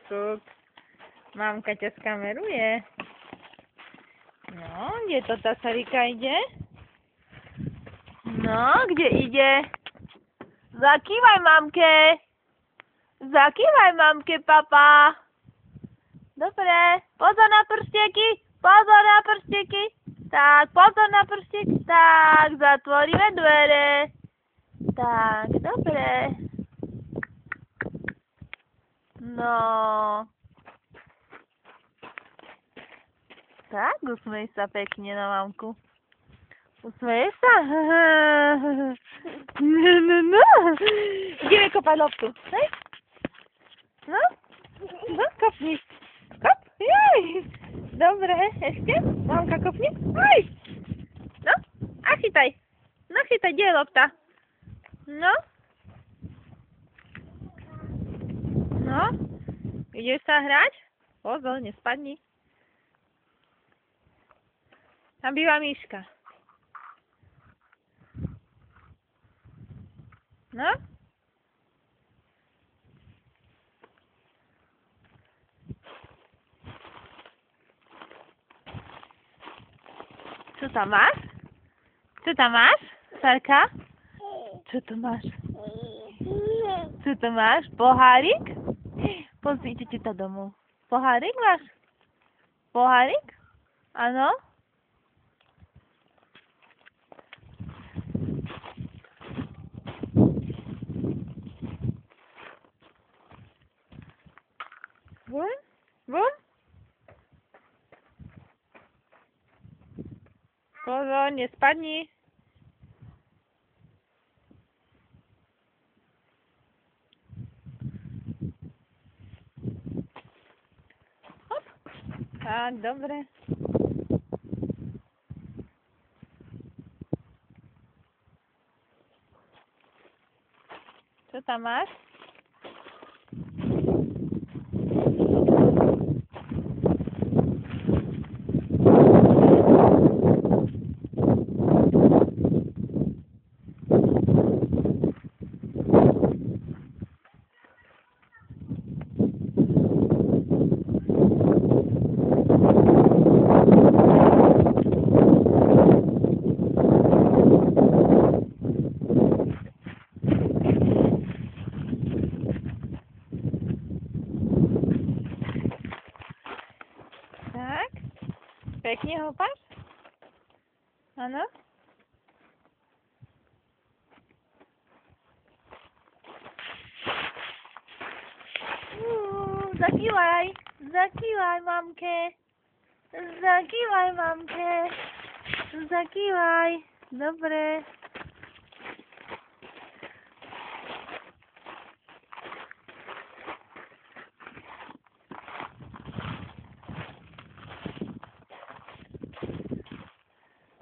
Kuk. Mamka ťa skameruje. No, kde to tá Sarika ide? No, kde ide? Zakývaj mamke. Zakývaj mamke, papa. Dobre, pozor na prstieky. Pozor na prstieky. Tak, pozor na prstieky. Tak, zatvoríme dvere. Tak, dobre. No. Tak, usmej sa pekne na mamku. Usmeješ sa? No. Ideme kopať loptu. Hej? No? No, kopni. Kop. Jej. Dobre, ešte? Mamka kopni. Aj. No, a chytaj. No, chytaj, kde je lopta? No. No. Ideš sa hrať? Pozor, nespadni. Tam býva Miška. No? Co tam máš? Co tam máš, Sarka? Co to máš? Co to máš? Pohárik? Pozrite ti to domov. Pohárik máš? Pohárik? Áno? Bum? Bum? Pozor, nespadni. Hop. Tak, dobre. Co tam máš? Tak. Pekne hopáš? Áno? Zakývaj. Zakývaj mamke. Zakývaj mamke. Zakývaj. Dobre.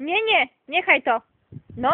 Nie, nechaj to. No.